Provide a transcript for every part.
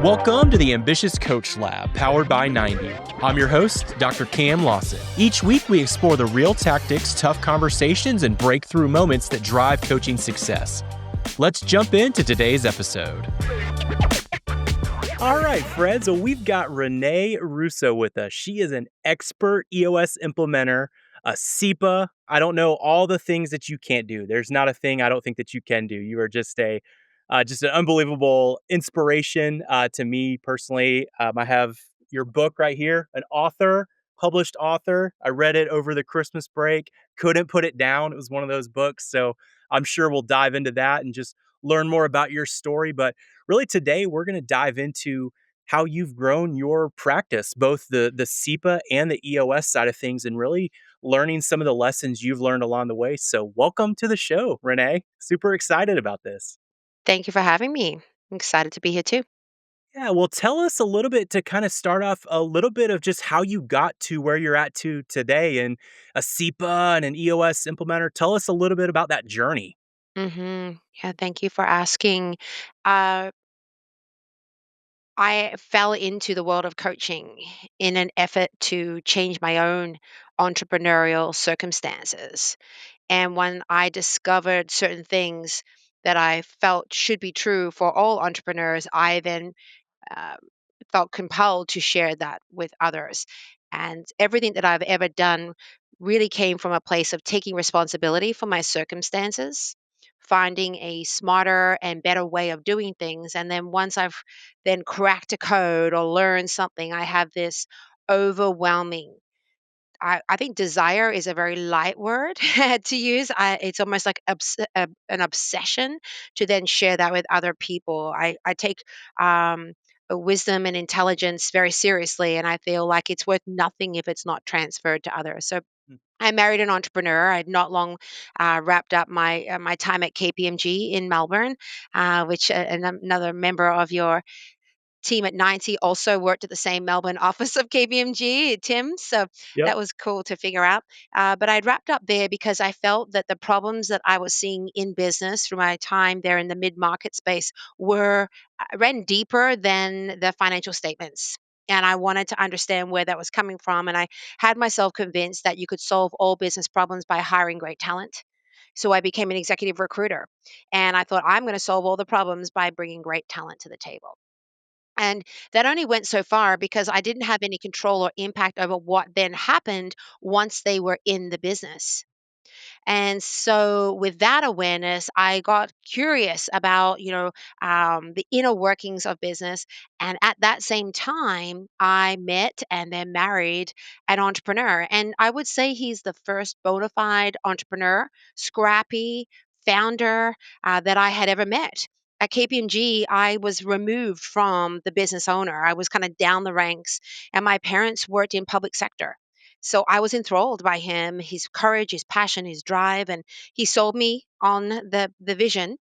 Welcome to the Ambitious Coach Lab, powered by 90. I'm your host, Dr. Cam Lawson. Each week, we explore the real tactics, tough conversations, and breakthrough moments that drive coaching success. Let's jump into today's episode. All right, friends, so we've got Renee Russo with us. She is an expert EOS implementer, a CEPA. I don't know all the things that you can't do. There's not a thing I don't think that you can do. You are just an unbelievable inspiration to me personally. I have your book right here, published author. I read it over the Christmas break, couldn't put it down. It was one of those books. So I'm sure we'll dive into that and just learn more about your story. But really today, we're going to dive into how you've grown your practice, both the CEPA and the EOS side of things, and really learning some of the lessons you've learned along the way. So welcome to the show, Renee. Super excited about this. Thank you for having me. I'm excited to be here too. Yeah, well, tell us a little bit to kind of start off a little bit of just how you got to where you're at to today and a CEPA and an EOS implementer. Tell us a little bit about that journey. Yeah, thank you for asking. Uh, I fell into the world of coaching in an effort to change my own entrepreneurial circumstances. And when I discovered certain things that I felt should be true for all entrepreneurs, I then uh, felt compelled to share that with others. And everything that I've ever done really came from a place of taking responsibility for my circumstances, finding a smarter and better way of doing things. And then once I've then cracked a code or learned something, I have this overwhelming I think desire is a very light word to use. It's almost like an obsession to then share that with other people. I take wisdom and intelligence very seriously, and I feel like it's worth nothing if it's not transferred to others. So I married an entrepreneur. I'd not long wrapped up my time at KPMG in Melbourne, which another member of your team at 90 also worked at the same Melbourne office of KPMG, Tim. So Yep. that was cool to figure out. But I'd wrapped up there because I felt that the problems that I was seeing in business through my time there in the mid market space ran deeper than the financial statements. And I wanted to understand where that was coming from. And I had myself convinced that you could solve all business problems by hiring great talent. So I became an executive recruiter. And I thought, I'm going to solve all the problems by bringing great talent to the table. And that only went so far because I didn't have any control or impact over what then happened once they were in the business. And so, with that awareness, I got curious about, the inner workings of business. And at that same time, I met and then married an entrepreneur. And I would say he's the first bona fide entrepreneur, scrappy founder that I had ever met. At KPMG, I was removed from the business owner. I was kind of down the ranks, and my parents worked in public sector. So I was enthralled by him, his courage, his passion, his drive, and he sold me on the vision.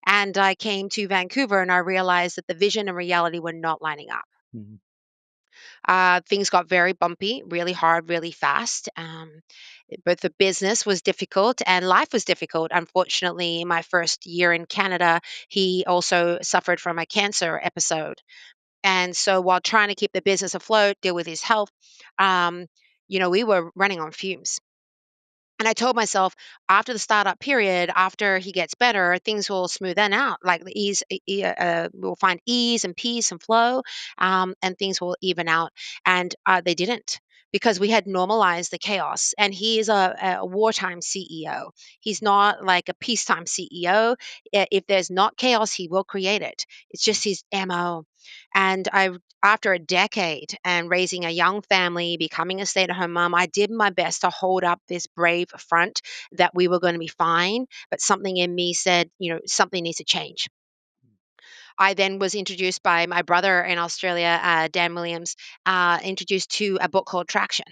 And I came to Vancouver and I realized that the vision and reality were not lining up. Mhm. Things got very bumpy, really hard, really fast. Both the business was difficult and life was difficult. Unfortunately, in my first year in Canada, he also suffered from a cancer episode. And so while trying to keep the business afloat, deal with his health, um, we were running on fumes. And I told myself after the startup period, after he gets better, things will smoothen out. Like we'll find ease and peace and flow, and things will even out. And they didn't because we had normalized the chaos. And he is a wartime CEO. He's not like a peacetime CEO. If there's not chaos, he will create it. It's just his MO. And after a decade and raising a young family, becoming a stay at home mom, I did my best to hold up this brave front that we were going to be fine. But something in me said, something needs to change. I then was introduced by my brother in Australia, Dan Williams, introduced to a book called Traction.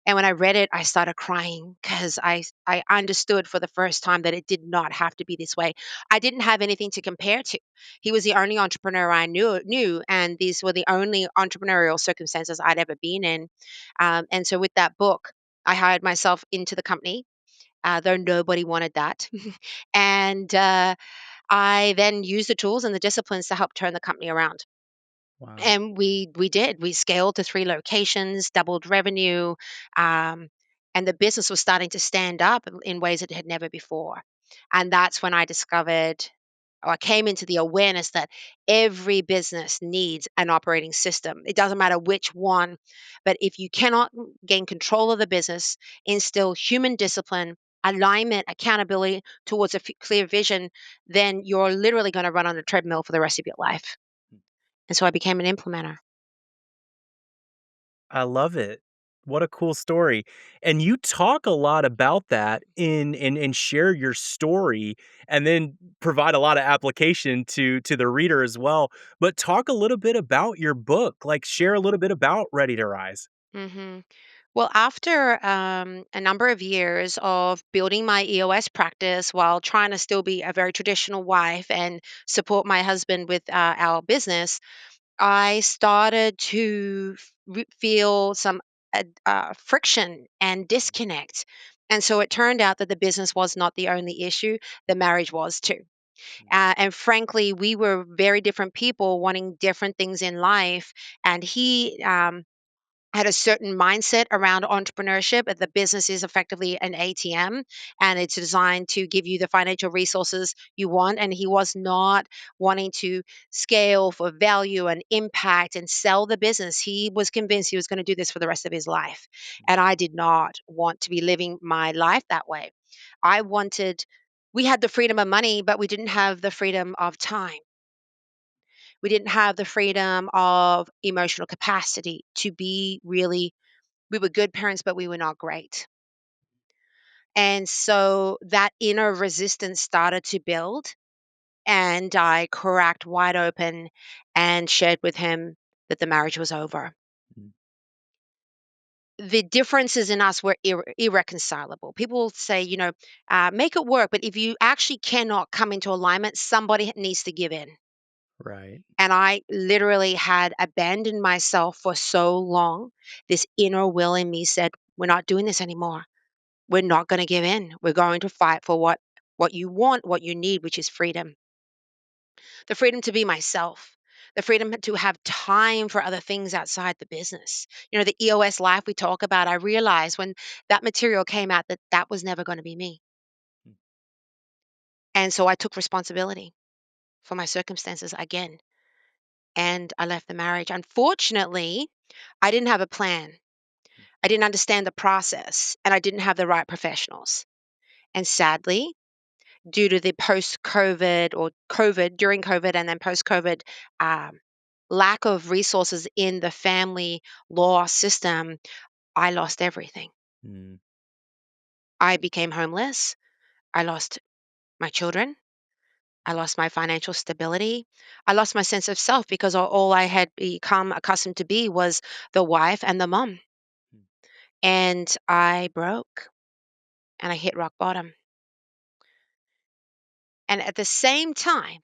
And when I read it, I started crying because I understood for the first time that it did not have to be this way. I didn't have anything to compare to. He was the only entrepreneur I knew, and these were the only entrepreneurial circumstances I'd ever been in. And so with that book, I hired myself into the company, though nobody wanted that. And I then used the tools and the disciplines to help turn the company around. Wow. And we did. We scaled to 3 locations, doubled revenue, um, and the business was starting to stand up in ways it had never before. And that's when I discovered, or I came into the awareness that every business needs an operating system. It doesn't matter which one, but if you cannot gain control of the business, instill human discipline, alignment, accountability towards a clear vision, then you're literally going to run on a treadmill for the rest of your life. And so I became an implementer. I love it. What a cool story. And you talk a lot about that and share your story and then provide a lot of application to the reader as well. But talk a little bit about your book, like share a little bit about Ready to Rise. hmm Well, after a number of years of building my EOS practice while trying to still be a very traditional wife and support my husband with our business, I started to feel some friction and disconnect. And so it turned out that the business was not the only issue, the marriage was too. And frankly, we were very different people wanting different things in life. And he had a certain mindset around entrepreneurship. The business is effectively an ATM and it's designed to give you the financial resources you want. And he was not wanting to scale for value and impact and sell the business. He was convinced he was going to do this for the rest of his life. And I did not want to be living my life that way. I wanted, we had the freedom of money, but we didn't have the freedom of time. We didn't have the freedom of emotional capacity to be really, we were good parents, but we were not great. And so that inner resistance started to build, and I cracked wide open and shared with him that the marriage was over. Mm. The differences in us were irreconcilable. People say, make it work, but if you actually cannot come into alignment, somebody needs to give in. Right. And I literally had abandoned myself for so long. This inner will in me said, we're not doing this anymore. We're not going to give in. We're going to fight for what you want, what you need, which is freedom. The freedom to be myself. The freedom to have time for other things outside the business. The EOS life we talk about, I realized when that material came out that that was never going to be me. Mm. And so I took responsibility for my circumstances again and I left the marriage. Unfortunately, I didn't have a plan. I didn't understand the process and I didn't have the right professionals. And sadly, due to the post COVID or COVID, during COVID and then post COVID um, lack of resources in the family law system, I lost everything. Mm. I became homeless. I lost my children. I lost my financial stability. I lost my sense of self because all I had become accustomed to be was the wife and the mom. Mm. And I broke and I hit rock bottom. And at the same time,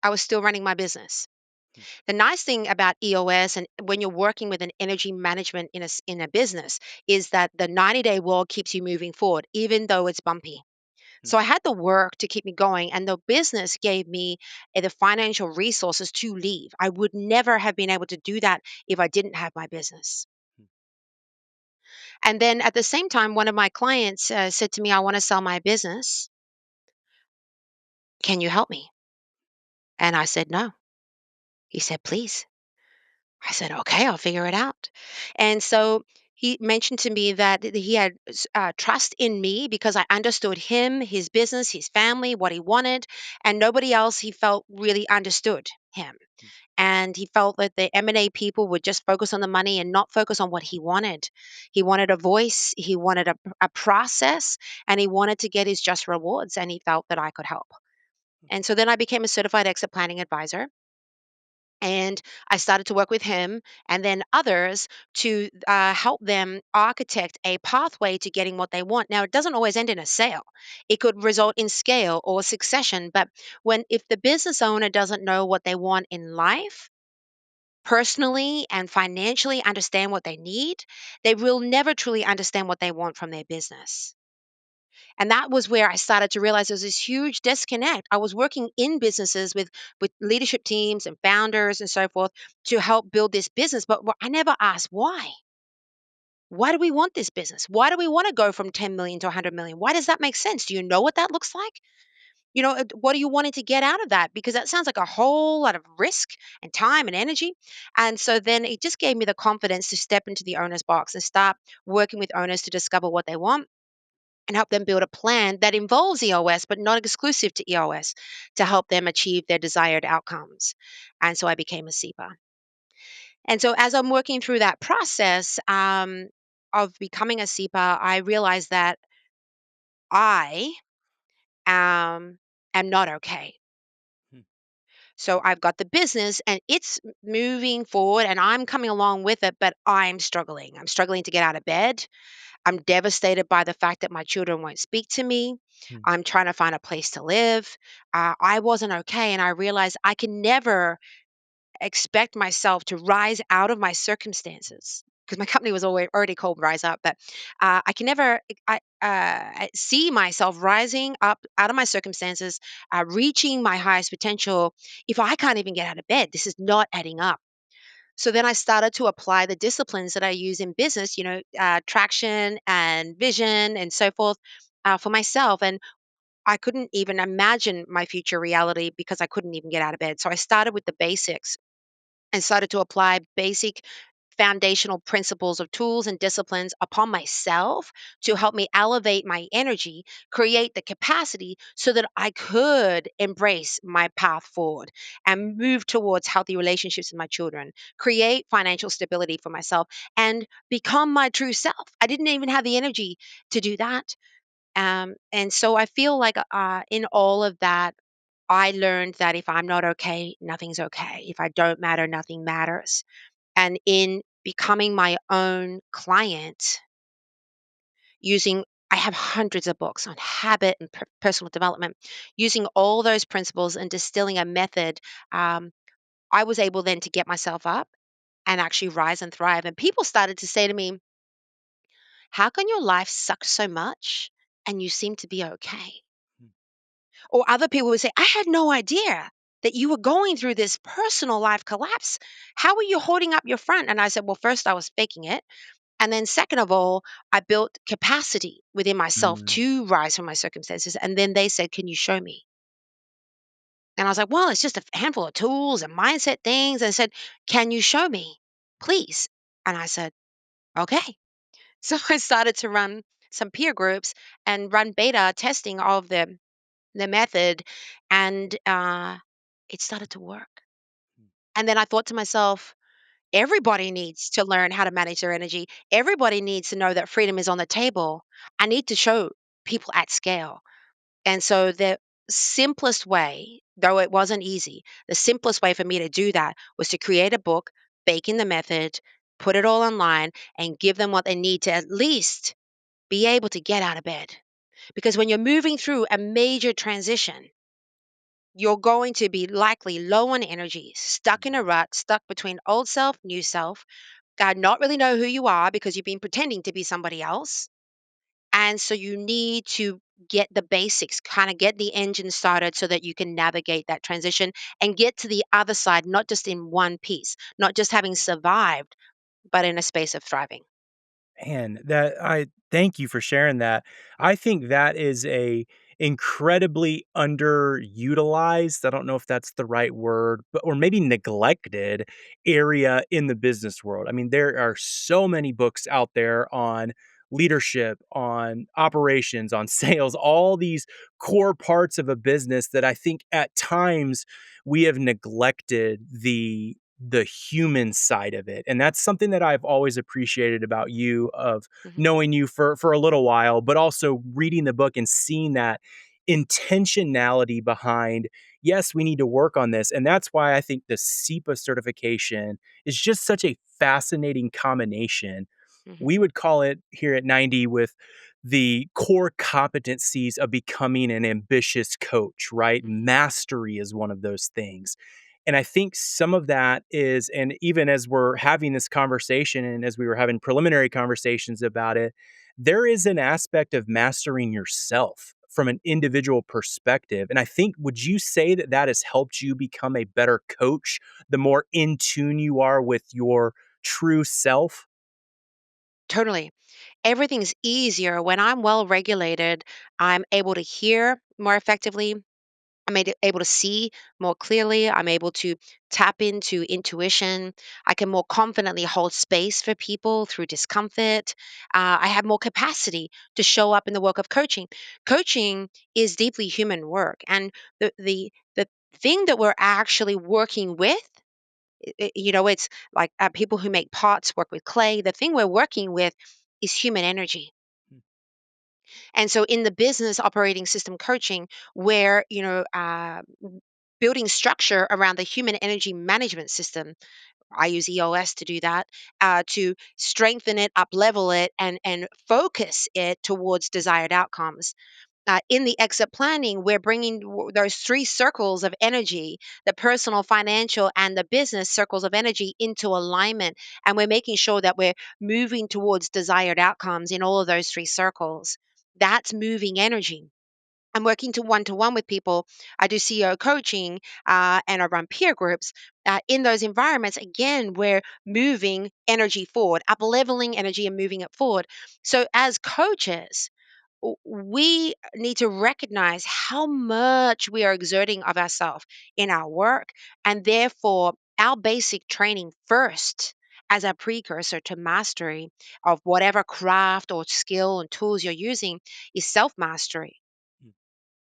I was still running my business. Mm. The nice thing about EOS and when you're working with an energy management in a business is that the 90-day world keeps you moving forward, even though it's bumpy. Mm. So I had the work to keep me going, and the business gave me the financial resources to leave. I would never have been able to do that if I didn't have my business. Mm. And then at the same time, one of my clients said to me, I want to sell my business. Can you help me? And I said, no. He said, please. I said, okay, I'll figure it out. And so he mentioned to me that he had trust in me because I understood him, his business, his family, what he wanted, and nobody else he felt really understood him. Mm. And he felt that the M&A people would just focus on the money and not focus on what he wanted. He wanted a voice, he wanted a process, and he wanted to get his just rewards, and he felt that I could help. And so then I became a certified exit planning advisor and I started to work with him and then others to help them architect a pathway to getting what they want. Now, it doesn't always end in a sale. It could result in scale or succession. But if the business owner doesn't know what they want in life, personally and financially understand what they need, they will never truly understand what they want from their business. And that was where I started to realize there's this huge disconnect. I was working in businesses with leadership teams and founders and so forth to help build this business, but I never asked why. Why do we want this business? Why do we want to go from 10 million to 100 million? Why does that make sense? Do you know what that looks like? What are you wanting to get out of that? Because that sounds like a whole lot of risk and time and energy. And so then it just gave me the confidence to step into the owner's box and start working with owners to discover what they want and help them build a plan that involves EOS, but not exclusive to EOS, to help them achieve their desired outcomes. And so I became a CEPA. And so as I'm working through that process of becoming a CEPA, I realized that I am not okay. Hmm. So I've got the business and it's moving forward and I'm coming along with it, but I'm struggling. I'm struggling to get out of bed. I'm devastated by the fact that my children won't speak to me. Hmm. I'm trying to find a place to live. I wasn't okay. And I realized I can never expect myself to rise out of my circumstances because my company was already called Rise Up, but I can never see myself rising up out of my circumstances, reaching my highest potential if I can't even get out of bed. This is not adding up. So then I started to apply the disciplines that I use in business, traction and vision and so forth for myself. And I couldn't even imagine my future reality because I couldn't even get out of bed. So I started with the basics and started to apply basic foundational principles of tools and disciplines upon myself to help me elevate my energy, create the capacity so that I could embrace my path forward and move towards healthy relationships with my children, create financial stability for myself, and become my true self. I didn't even have the energy to do that. And so I feel like in all of that, I learned that if I'm not okay, nothing's okay. If I don't matter, nothing matters. And in becoming my own client, using I have hundreds of books on habit and personal development. Using all those principles and distilling a method, um, I was able then to get myself up and actually rise and thrive. And people started to say to me, "How can your life suck so much and you seem to be okay?" Hmm. Or other people would say, "I had no idea that you were going through this personal life collapse. How are you holding up your front?" And I said, "Well, first, I was faking it. And then, second of all, I built capacity within myself Hmm. to rise from my circumstances." And then they said, "Can you show me?" And I was like, "Well, it's just a handful of tools and mindset things." And I said, "Can you show me, please?" And I said, "Okay." So I started to run some peer groups and run beta testing of the method, and it started to work. And then I thought to myself, everybody needs to learn how to manage their energy. Everybody needs to know that freedom is on the table. I need to show people at scale. And so the simplest way, though it wasn't easy, the simplest way for me to do that was to create a book, bake in the method, put it all online, and give them what they need to at least be able to get out of bed. Because when you're moving through a major transition, you're going to be likely low on energy, stuck in a rut, stuck between old self, new self, not really know who you are because you've been pretending to be somebody else. And so you need to get the basics, kind of get the engine started so that you can navigate that transition and get to the other side, not just in one piece, not just having survived, but in a space of thriving. Man, that I thank you for sharing that. I think that is a incredibly underutilized, I don't know if that's the right word, but or maybe neglected area in the business world. I mean, there are so many books out there on leadership, on operations, on sales, all these core parts of a business that I think at times we have neglected the human side of it. And that's something that I've always appreciated about you of Mhm, knowing you for a little while, but also reading the book and seeing that intentionality behind, yes, we need to work on this. And that's why I think the CEPA certification is just such a fascinating combination. mhm, We would call it here at 90 with the core competencies of becoming an ambitious coach, right? mhm, Mastery is one of those things. And I think some of that is, and even as we're having this conversation and as we were having preliminary conversations about it, there is an aspect of mastering yourself from an individual perspective. And I think, would you say that that has helped you become a better coach the more in tune you are with your true self? Totally. Everything's easier when I'm well regulated. I'm able to hear more effectively. Able to see more clearly. I'm able to tap into intuition. I can more confidently hold space for people through discomfort. I have more capacity to show up in the work of coaching. Coaching is deeply human work, and the thing that we're actually working with, it's like people who make pots work with clay. The thing we're working with is human energy. And so in the business operating system coaching, where, building structure around the human energy management system, I use EOS to do that, to strengthen it, up level it, and focus it towards desired outcomes. In the exit planning, we're bringing those three circles of energy, the personal, financial, and the business circles of energy into alignment. And we're making sure that we're moving towards desired outcomes in all of those three circles. That's moving energy. I'm working to one with people. I do CEO coaching, and I run peer groups. In those environments, again, we're moving energy forward, up leveling energy and moving it forward. So, as coaches, we need to recognize how much we are exerting of ourselves in our work, and therefore our basic training first as a precursor to mastery of whatever craft or skill and tools you're using is self mastery.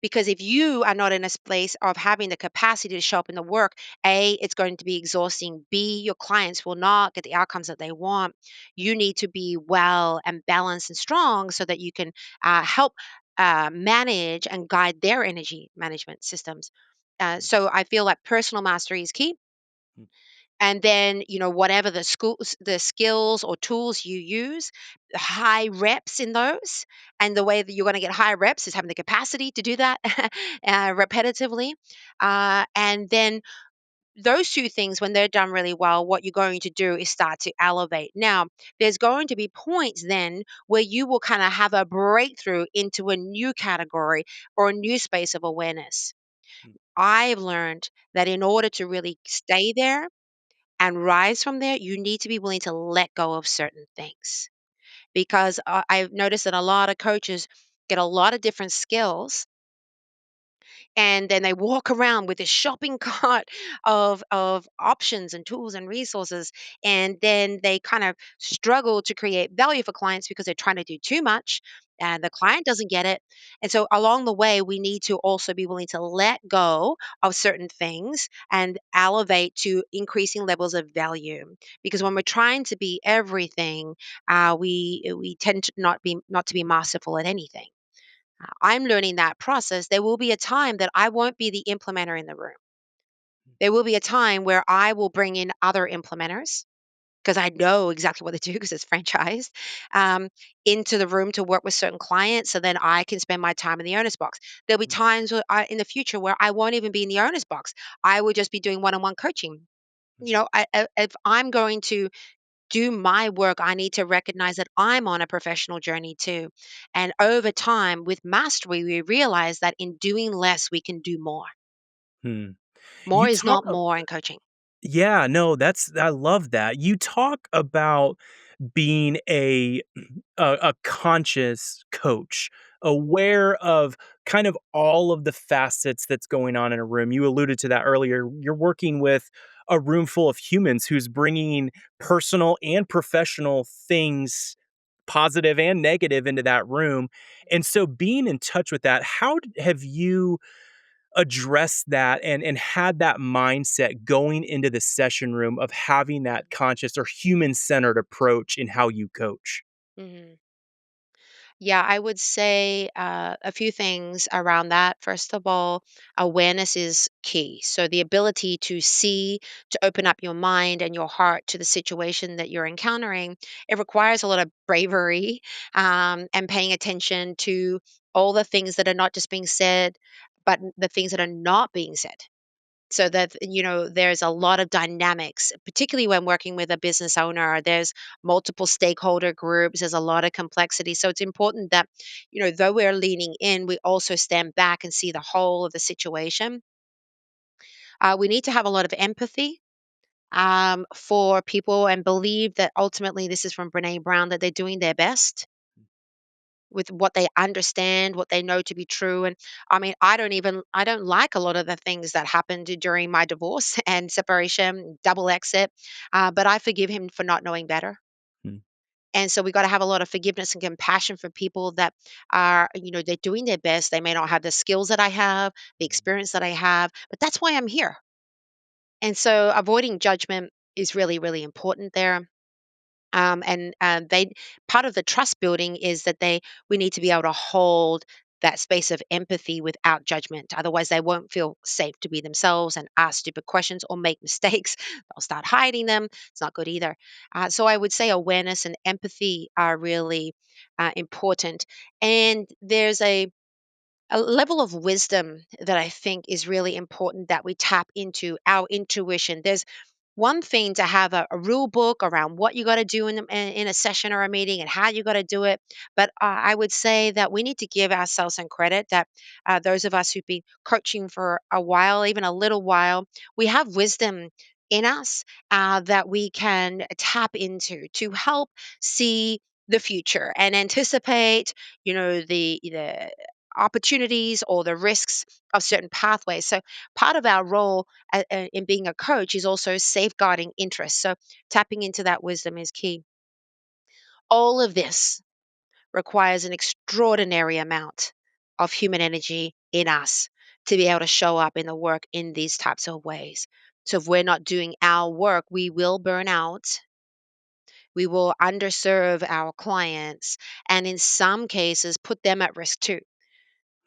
Because if you are not in a place of having the capacity to show up in the work, A, it's going to be exhausting. B, your clients will not get the outcomes that they want. You need to be well and balanced and strong so that you can help manage and guide their energy management systems. So I feel like personal mastery is key. And then, whatever the skills or tools you use, high reps in those. And the way that you're going to get high reps is having the capacity to do that repetitively. And then those two things, when they're done really well, what you're going to do is start to elevate. Now, there's going to be points then where you will kind of have a breakthrough into a new category or a new space of awareness. I've learned that in order to really stay there and rise from there, you need to be willing to let go of certain things. Because I've noticed that a lot of coaches get a lot of different skills, and then they walk around with this shopping cart of options and tools and resources, and then they kind of struggle to create value for clients because they're trying to do too much and the client doesn't get it. And so along the way we need to also be willing to let go of certain things and elevate to increasing levels of value, because when we're trying to be everything, we tend to not to be masterful at anything. I'm learning that process. There will be a time that I won't be the implementer in the room. There will be a time where I will bring in other implementers because I know exactly what to do because it's franchised, um, into the room to work with certain clients. So then I can spend my time in the owner's box. There'll be times in the future where I won't even be in the owner's box. I will just be doing one on one coaching. If I'm going to do my work, I need to recognize that I'm on a professional journey too. And over time, with mastery, we realize that in doing less, we can do more. Hmm. More You is talk not more in coaching. Yeah, no, I love that. You talk about being a conscious coach, aware of kind of all of the facets that's going on in a room. You alluded to that earlier. You're working with a room full of humans who's bringing personal and professional things, positive and negative, into that room. And so being in touch with that, have you address that and had that mindset going into the session room of having that conscious or human-centered approach in how you coach? Mhm. Yeah, I would say a few things around that. First of all, awareness is key. So, the ability to see, to open up your mind and your heart to the situation that you're encountering, it requires a lot of bravery, and paying attention to all the things that are not just being said, but the things that are not being said. so that there's a lot of dynamics, particularly when working with a business owner. There's multiple stakeholder groups, there's a lot of complexity, so it's important that though we're leaning in, we also stand back and see the whole of the situation. We need to have a lot of empathy for people, and believe that ultimately, this is from Brene Brown, that they're doing their best with what they understand, what they know to be true. And I mean, I don't like a lot of the things that happened during my divorce and separation, double exit. But I forgive him for not knowing better. Mm, And so we got to have a lot of forgiveness and compassion for people that are, they're doing their best. They may not have the skills that I have, the experience that I have, but that's why I'm here. And so avoiding judgment is really, really important there. And they part of the trust building is that they we need to be able to hold that space of empathy without judgment. Otherwise, they won't feel safe to be themselves and ask stupid questions or make mistakes. They'll start hiding them. It's not good either. So I would say awareness and empathy are really important. And there's a level of wisdom that I think is really important, that we tap into our intuition. There's one thing to have a rule book around what you got to do in a session or a meeting and how you got to do it. But I would say that we need to give ourselves some credit, that those of us who've been coaching for a while, even a little while, we have wisdom in us that we can tap into to help see the future and anticipate, the opportunities or the risks of certain pathways. So part of our role in being a coach is also safeguarding interests. So tapping into that wisdom is key. All of this requires an extraordinary amount of human energy in us to be able to show up in the work in these types of ways. So if we're not doing our work, we will burn out. We will underserve our clients, and in some cases, put them at risk too.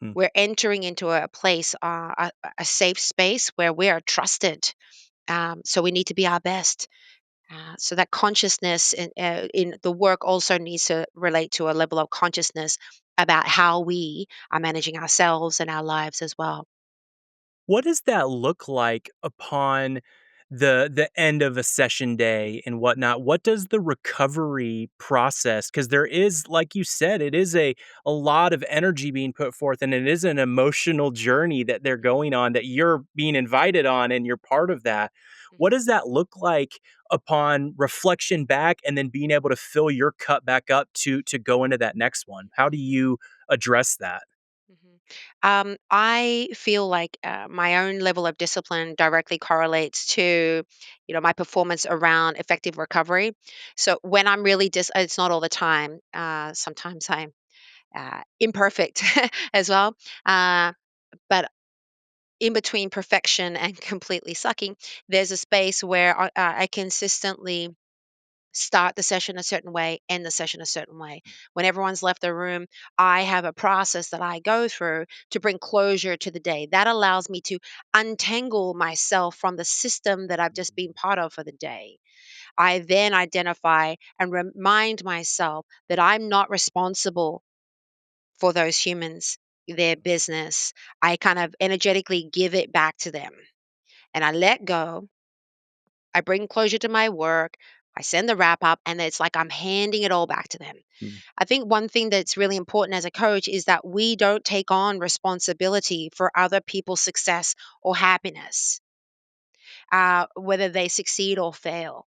mm. We're entering into a place, a safe space where we are trusted. So we need to be our best. So that consciousness in the work also needs to relate to a level of consciousness about how we are managing ourselves and our lives as well. What does that look like upon the end of a session day and whatnot? What does the recovery process? Because there is, like you said, it is a lot of energy being put forth, and it is an emotional journey that they're going on, that you're being invited on, and you're part of that. What Mhm. does that look like upon reflection back, and then being able to fill your cup back up to go into that next one? How do you address that? Mhm. I feel like my own level of discipline directly correlates to, my performance around effective recovery. So when I'm really it's not all the time. Sometimes I'm imperfect as well. Uh, but in between perfection and completely sucking, there's a space where I consistently start the session a certain way, end the session a certain way. When everyone's left the room, I have a process that I go through to bring closure to the day. That allows me to untangle myself from the system that I've just been part of for the day. I then identify and remind myself that I'm not responsible for those humans, their business. I kind of energetically give it back to them, and I let go. I bring closure to my work. I send the wrap up, and it's like I'm handing it all back to them. Mm, I think one thing that's really important as a coach is that we don't take on responsibility for other people's success or happiness, whether they succeed or fail.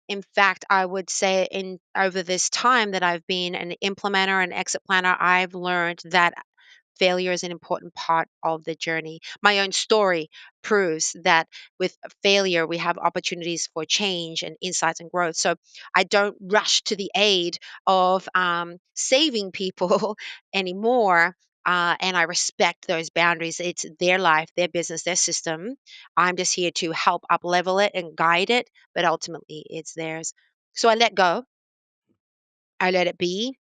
In fact, I would say in over this time that I've been an implementer and exit planner, I've learned that failure is an important part of the journey. My own story proves that with failure, we have opportunities for change and insights and growth. So I don't rush to the aid of saving people anymore. And I respect those boundaries. It's their life, their business, their system. I'm just here to help up level it and guide it, but ultimately it's theirs. So I let go, I let it be,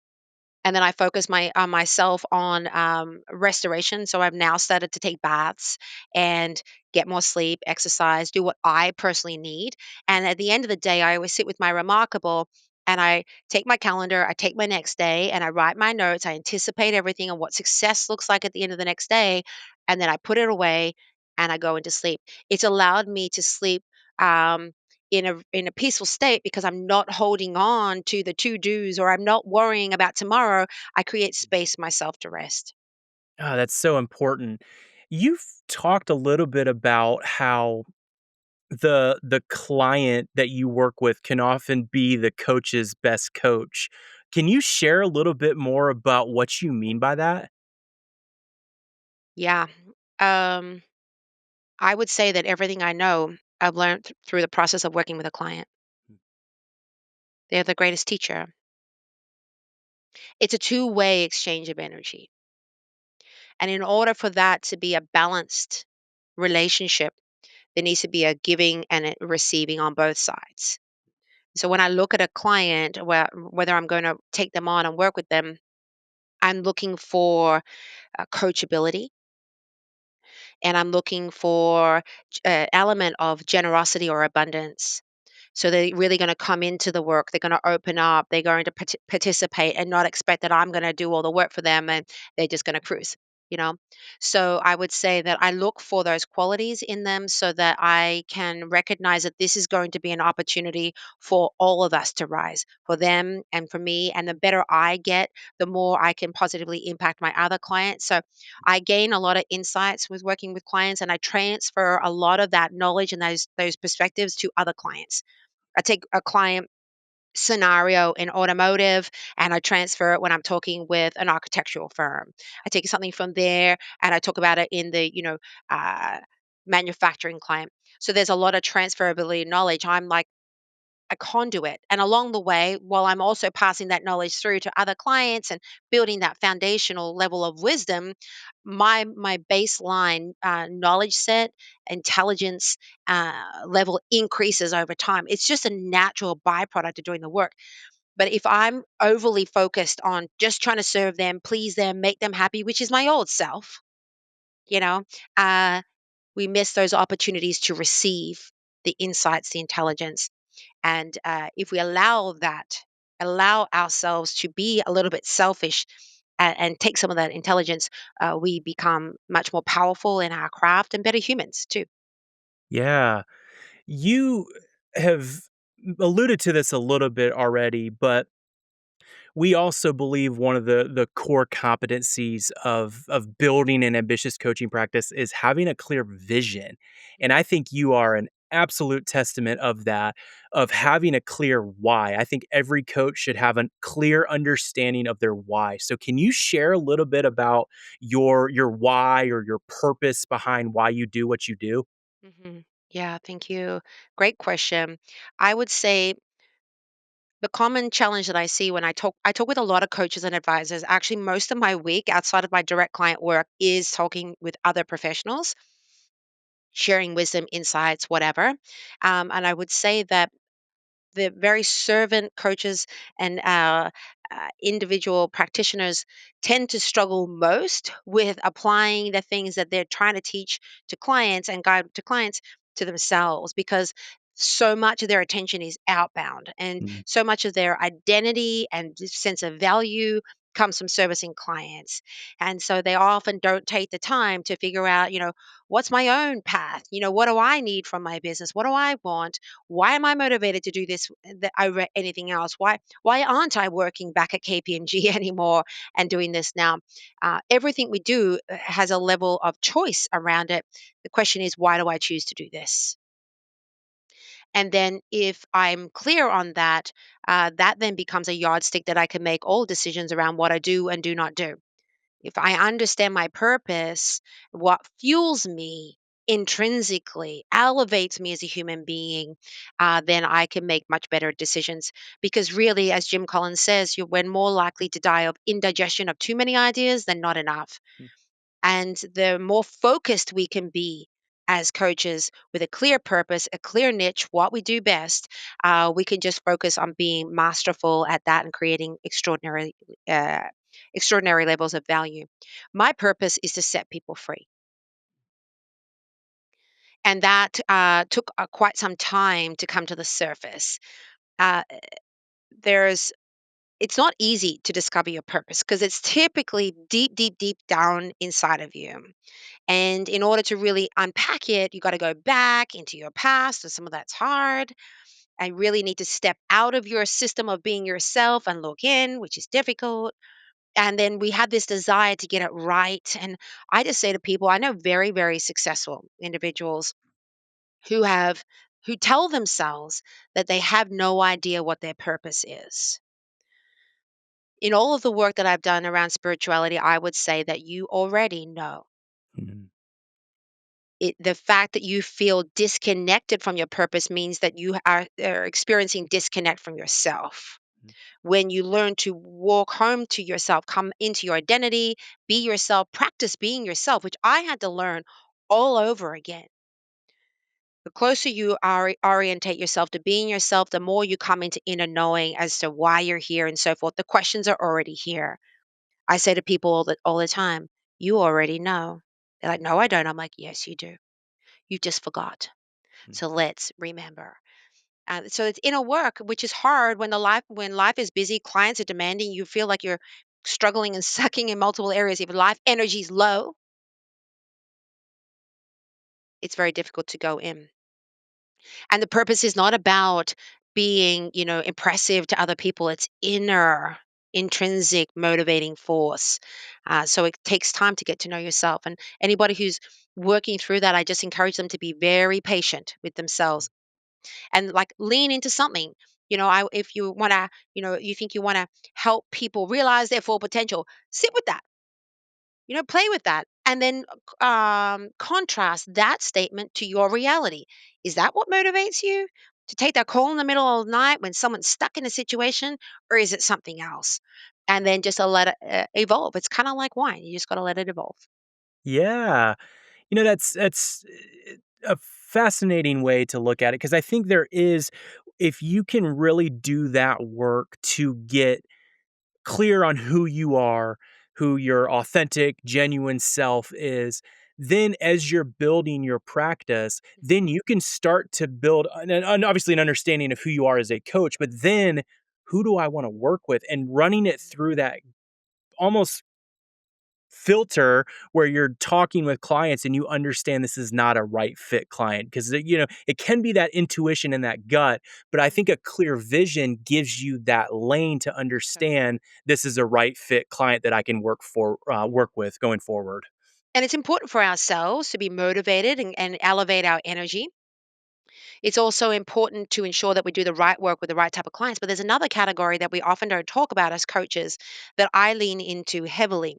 and then I focus myself on restoration. So I've now started to take baths and get more sleep, exercise, do what I personally need. And at the end of the day, I always sit with my remarkable, and I take my calendar, I take my next day, and I write my notes. I anticipate everything and what success looks like at the end of the next day, and then I put it away. and I go into sleep. It's allowed me to sleep um, in a peaceful state because I'm not holding on to the to dos, or I'm not worrying about tomorrow. I create space myself to rest. Oh, that's so important. You've talked a little bit about how the client that you work with can often be the coach's best coach. Can you share a little bit more about what you mean by that? Yeah. Um, I would say that everything I know, I've learned through the process of working with a client. They're the greatest teacher. It's a two-way exchange of energy. And in order for that to be a balanced relationship, there needs to be a giving and a receiving on both sides. So when I look at a client, whether I'm going to take them on and work with them, I'm looking for coachability, and I'm looking for an element of generosity or abundance. So they're really going to come into the work. They're going to open up. They're going to participate and not expect that I'm going to do all the work for them and they're just going to cruise, you know? So I would say that I look for those qualities in them so that I can recognize that this is going to be an opportunity for all of us to rise, for them and for me. And the better I get, the more I can positively impact my other clients. So I gain a lot of insights with working with clients, and I transfer a lot of that knowledge and those perspectives to other clients. I take a client scenario in automotive and I transfer it when I'm talking with an architectural firm. I take something from there and I talk about it in the, uh, manufacturing client. So there's a lot of transferability knowledge. I'm like a conduit. And along the way, while I'm also passing that knowledge through to other clients and building that foundational level of wisdom, my baseline knowledge set, intelligence level increases over time. It's just a natural byproduct of doing the work. But if I'm overly focused on just trying to serve them, please them, make them happy, which is my old self, you know, uh, we miss those opportunities to receive the insights, the intelligence, and if we allow ourselves to be a little bit selfish and take some of that intelligence, we become much more powerful in our craft and better humans too. Yeah. You have alluded to this a little bit already, but we also believe one of the core competencies of building an ambitious coaching practice is having a clear vision. And I think you are an absolute testament of that, of having a clear why. I think every coach should have a clear understanding of their why. So can you share a little bit about your why or your purpose behind why you do what you do? Hmm. Yeah, thank you. Great question. I would say the common challenge that I see when I talk with a lot of coaches and advisors. Actually, most of my week outside of my direct client work is talking with other professionals, sharing wisdom, insights, whatever. And I would say that the very servant coaches and individual practitioners tend to struggle most with applying the things that they're trying to teach to clients and guide to clients to themselves, because so much of their attention is outbound and Mm. so much of their identity and sense of value comes from servicing clients. And so they often don't take the time to figure out, what's my own path? What do I need from my business? What do I want? Why am I motivated to do this over anything else? Why aren't I working back at KPMG anymore and doing this now? Everything we do has a level of choice around it. The question is, why do I choose to do this? And then if I'm clear on that, that then becomes a yardstick that I can make all decisions around what I do and do not do. If I understand my purpose, what fuels me intrinsically, elevates me as a human being, then I can make much better decisions. Because really, as Jim Collins says, we're more likely to die of indigestion of too many ideas than not enough. And the more focused we can be as coaches with a clear purpose, a clear niche, what we do best, we can just focus on being masterful at that and creating uh, extraordinary levels of value. My purpose is to set people free. And that took quite some time to come to the surface. Uh, there's It's not easy to discover your purpose because it's typically deep, deep, deep down inside of you. And in order to really unpack it, you got to go back into your past. So some of that's hard. I really need to step out of your system of being yourself and look in, which is difficult. And then we have this desire to get it right. And I just say to people, I know very, very successful individuals who have who tell themselves that they have no idea what their purpose is. In all of the work that I've done around spirituality, I would say that you already know. Mhm. The fact that you feel disconnected from your purpose means that you are experiencing disconnect from yourself. When you learn to walk home to yourself, come into your identity, be yourself, practice being yourself, which I had to learn all over again. The closer you orientate yourself to being yourself, the more you come into inner knowing as to why you're here and so forth. The questions are already here. I say to people all the time, you already know. They're like, no, I don't. I'm like, yes, you do. You just forgot. Mhm. So let's remember. So it's inner work, which is hard when life is busy, clients are demanding, you feel like you're struggling and sucking in multiple areas. If life energy is low, it's very difficult to go in. And the purpose is not about being, impressive to other people. It's inner, intrinsic, motivating force. So it takes time to get to know yourself. And anybody who's working through that, I just encourage them to be very patient with themselves and like lean into something. If you want to, you think you want to help people realize their full potential, sit with that, play with that, and then contrast that statement to your reality. Is that what motivates you to take that call in the middle of the night when someone's stuck in a situation, or is it something else? And then just to let it evolve. It's kind of like wine. You just got to let it evolve. Yeah. That's a fascinating way to look at it because I think there is if you can really do that work to get clear on who you are, who your authentic, genuine self is, then as you're building your practice, then you can start to build obviously an understanding of who you are as a coach, but then who do I want to work with and running it through that almost filter where you're talking with clients and you understand this is not a right fit client because it can be that intuition and that gut, but I think a clear vision gives you that lane to Totally. understand this is a right fit client that I can work with going forward. And it's important for ourselves to be motivated and elevate our energy. It's also important to ensure that we do the right work with the right type of clients. But there's another category that we often don't talk about as coaches that I lean into heavily.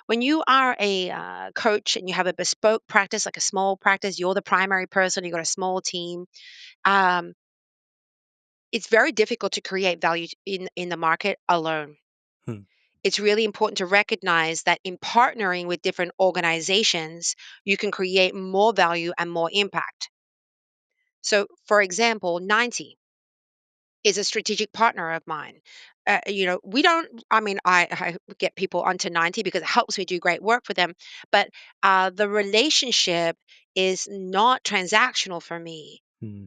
When you are a coach and you have a bespoke practice, like a small practice, you're the primary person, you've got a small team. Um, it's very difficult to create value in the market alone. Hmm. It's really important to recognize that in partnering with different organizations, you can create more value and more impact. So, for example, 90 is a strategic partner of mine. We don't, I mean, I get people onto 90 because it helps me do great work for them. But the relationship is not transactional for me. Hmm.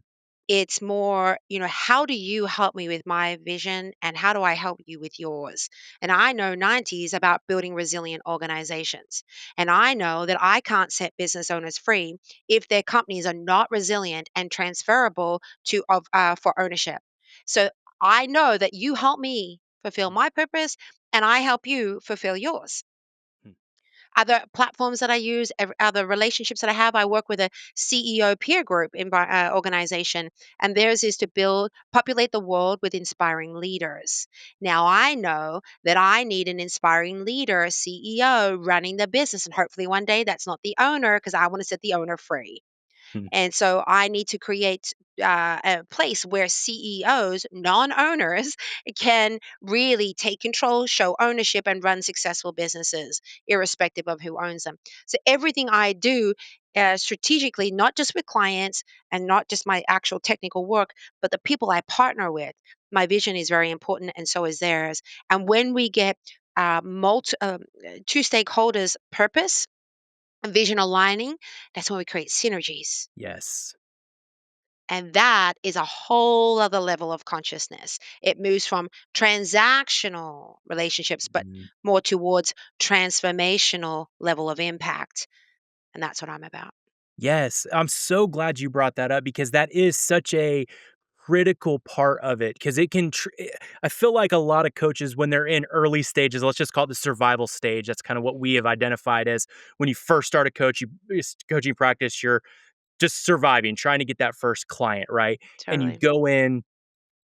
It's more, how do you help me with my vision and how do I help you with yours? And I know 90 is about building resilient organizations. And I know that I can't set business owners free if their companies are not resilient and transferable for ownership. So I know that you help me fulfill my purpose and I help you fulfill yours. Hmm. Other platforms that I use, other relationships that I have, I work with a CEO peer group organization, and theirs is to populate the world with inspiring leaders. Now, I know that I need an inspiring leader, CEO, running the business, and hopefully one day that's not the owner because I want to set the owner free. Hmm. And so I need to create a place where CEOs, non owners, can really take control, show ownership, and run successful businesses, irrespective of who owns them. So everything I do strategically, not just with clients and not just my actual technical work, but the people I partner with, my vision is very important, and so is theirs. And when we get two stakeholders' purpose and vision aligning, that's when we create synergies. Yes. And that is a whole other level of consciousness. It moves from transactional relationships, but Mm. more towards transformational level of impact. And that's what I'm about. Yes, I'm so glad you brought that up because that is such a critical part of it because it can I feel like a lot of coaches when they're in early stages, let's just call it the survival stage. That's kind of what we have identified as when you first start a coaching practice, you're just surviving, trying to get that first client, right? And you Totally. go in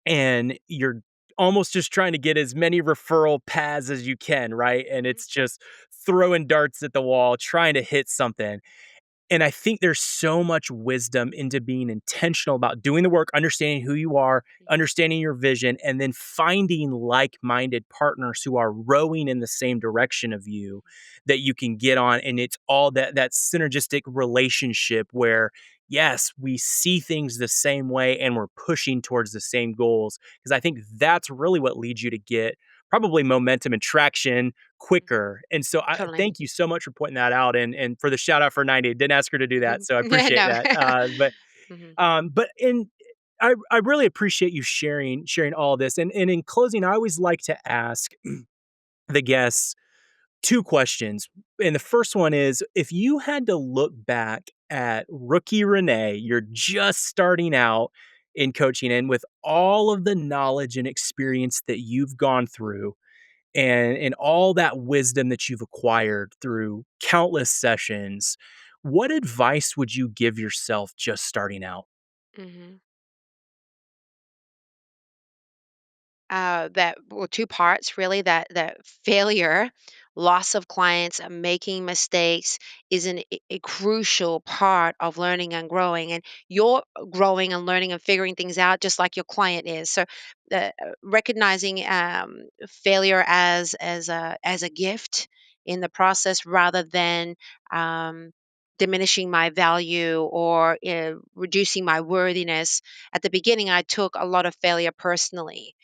and you're almost just trying to get as many referral paths as you can, right? And Mhm, it's just throwing darts at the wall, trying to hit something. And I think there's so much wisdom into being intentional about doing the work, understanding who you are, mhm, understanding your vision, and then finding like minded partners who are rowing in the same direction of you that you can get on. And it's all that synergistic relationship where, yes, we see things the same way and we're pushing towards the same goals. Because I think that's really what leads you to get probably momentum and traction mhm. quicker. And so I Totally. thank you so much for pointing that out and for the shout out for 90. Didn't ask her to do that, so I Yeah, appreciate no. that. Mhm, But in I really appreciate you sharing all this. And in closing, I always like to ask the guests two questions. And the first one is if you had to look back at rookie Renee, you're just starting out in coaching and with all of the knowledge and experience that you've gone through, and all that wisdom that you've acquired through countless sessions, what advice would you give yourself just starting out? mhm. That well, two parts really. That failure, loss of clients, making mistakes is a crucial part of learning and growing. And you're growing and learning and figuring things out just like your client is. So, recognizing failure as a gift in the process rather than um, diminishing my value or reducing my worthiness. At the beginning, I took a lot of failure personally.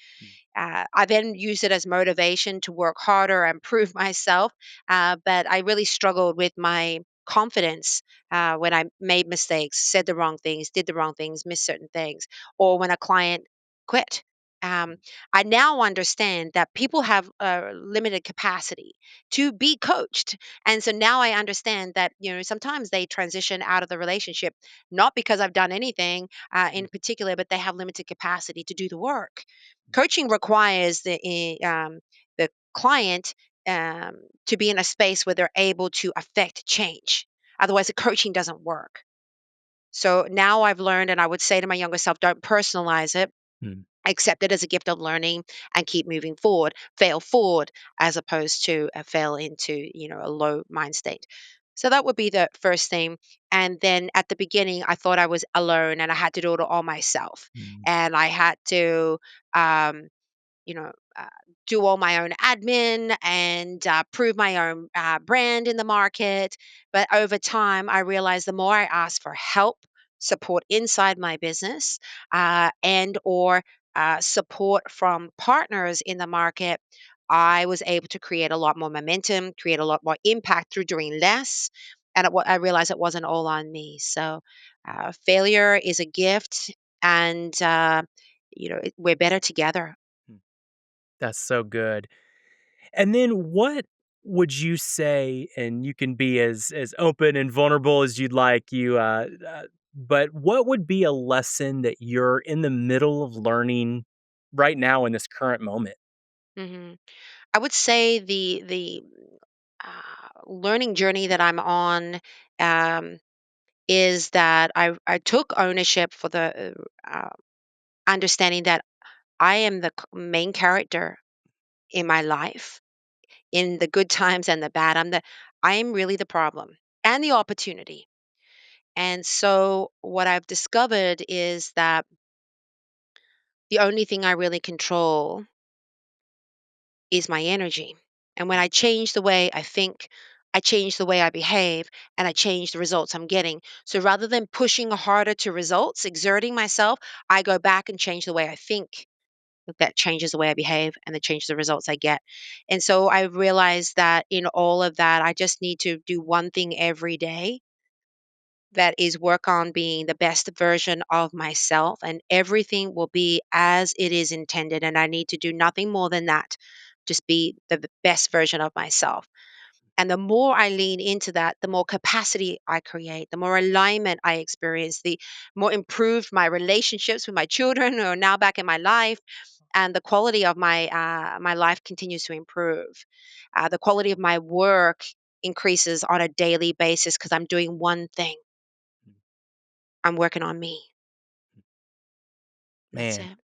I then used it as motivation to work harder and prove myself. But I really struggled with my confidence when I made mistakes, said the wrong things, did the wrong things, missed certain things, or when a client quit. Um, I now understand that people have limited capacity to be coached. And so now I understand that, sometimes they transition out of the relationship, not because I've done anything in particular, but they have limited capacity to do the work. Coaching requires the client to be in a space where they're able to affect change. Otherwise, the coaching doesn't work. So now I've learned, and I would say to my younger self, don't personalize it. Mm, Accept it as a gift of learning and keep moving forward. Fail forward as opposed to fail into a low mind state. So that would be the first thing. And then at the beginning, I thought I was alone and I had to do it all myself, mm, and I had to. Um, you know, uh, do all my own admin and prove my own brand in the market. But over time, I realized the more I asked for help, support inside my business, and or support from partners in the market, I was able to create a lot more momentum, create a lot more impact through doing less. And what I realized it wasn't all on me. So failure is a gift, and we're better together. mm. That's so good. And then what would you say, and you can be as open and vulnerable as you'd like, but what would be a lesson that you're in the middle of learning right now in this current moment? hmm I would say the learning journey that I'm on um, is that I took ownership for the understanding that I am the main character in my life, in the good times and the bad. I am really the problem and the opportunity. And so what I've discovered is that the only thing I really control is my energy. And when I change the way I think, I change the way I behave, and I change the results I'm getting. So rather than pushing harder to results, exerting myself, I go back and change the way I think. That changes the way I behave and that changes the results I get. And so I realized that in all of that, I just need to do one thing every day that is work on being the best version of myself, and everything will be as it is intended. And I need to do nothing more than that. Just be the best version of myself. And the more I lean into that, the more capacity I create, the more alignment I experience, the more improved my relationships with my children who are now back in my life, and the quality of my life continues to improve. The quality of my work increases on a daily basis because I'm doing one thing. I'm working on me. That's Man,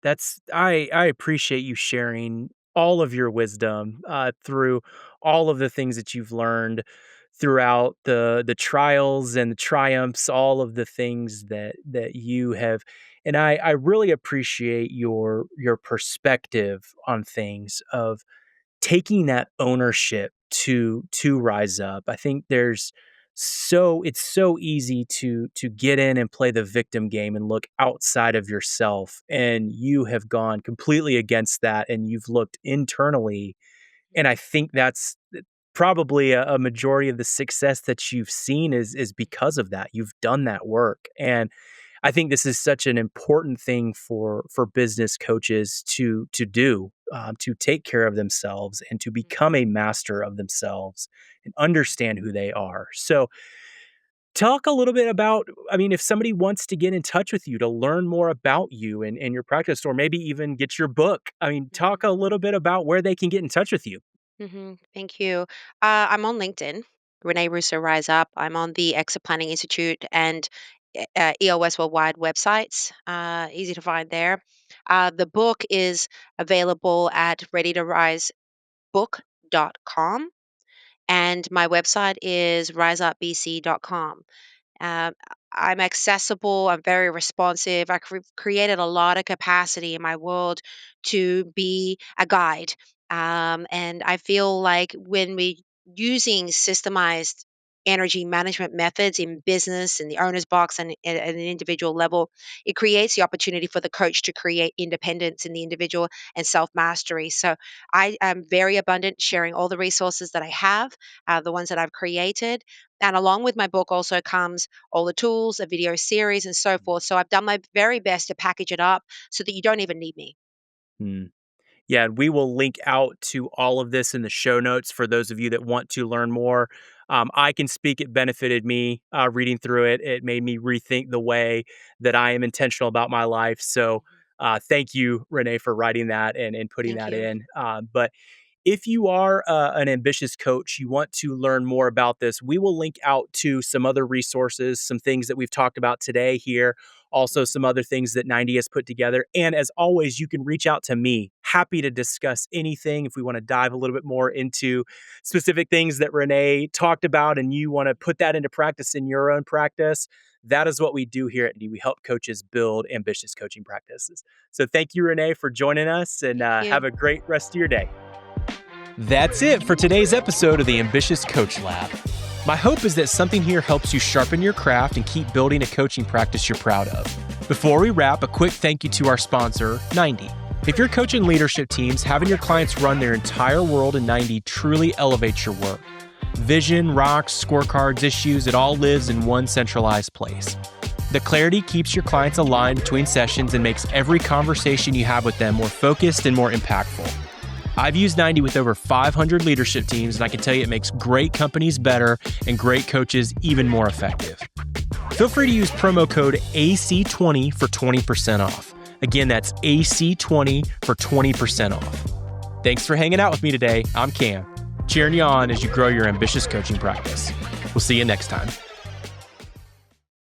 it. I appreciate you sharing all of your wisdom through all of the things that you've learned throughout the trials and the triumphs, all of the things that you have. And I really appreciate your perspective on things of taking that ownership to rise up. I think it's so easy to get in and play the victim game and look outside of yourself, and you have gone completely against that and you've looked internally, and I think that's probably a majority of the success that you've seen is because of that. You've done that work, and I think this is such an important thing for business coaches to do, to take care of themselves and to become a master of themselves and understand who they are. So, talk a little bit about, I mean, if somebody wants to get in touch with you to learn more about you and your practice, or maybe even get your book, I mean, talk a little bit about where they can get in touch with you. Thank you. I'm on LinkedIn, Renee Russo Rise Up. I'm on the Exit Planning Institute and EOS Worldwide websites. Easy to find there. The book is available at readytorisebook.com, and my website is riseupbc.com. Um, I'm accessible. I'm very responsive. I created a lot of capacity in my world to be a guide. And I feel like when we using systemized energy management methods in business in the owner's box and at an individual level, it creates the opportunity for the coach to create independence in the individual and self mastery. So I am very abundant sharing all the resources that I have, the ones that I've created. And along with my book also comes all the tools, a video series, and so forth. So I've done my very best to package it up so that you don't even need me. Hmm. Yeah, and we will link out to all of this in the show notes for those of you that want to learn more. I can speak, it benefited me reading through it. It made me rethink the way that I am intentional about my life. So thank you, Renee, for writing that and putting Thank that you. in. But if you are an ambitious coach, you want to learn more about this, we will link out to some other resources, some things that we've talked about today here, also some other things that 90 has put together. And as always, you can reach out to me. Happy to discuss anything if we want to dive a little bit more into specific things that Renee talked about and you want to put that into practice in your own practice. That is what we do here at D. We help coaches build ambitious coaching practices. So thank you, Renee, for joining us, and Thank you. have a great rest of your day. That's it for today's episode of the Ambitious Coach Lab. My hope is that something here helps you sharpen your craft and keep building a coaching practice you're proud of. Before we wrap, a quick thank you to our sponsor, 90. If you're coaching leadership teams, having your clients run their entire world in 90 truly elevates your work. Vision, rocks, scorecards, issues, it all lives in one centralized place. The clarity keeps your clients aligned between sessions and makes every conversation you have with them more focused and more impactful. I've used 90 with over 500 leadership teams, and I can tell you it makes great companies better and great coaches even more effective. Feel free to use promo code AC20 for 20% off. Again, that's AC20 for 20% off. Thanks for hanging out with me today. I'm Cam, cheering you on as you grow your ambitious coaching practice. We'll see you next time.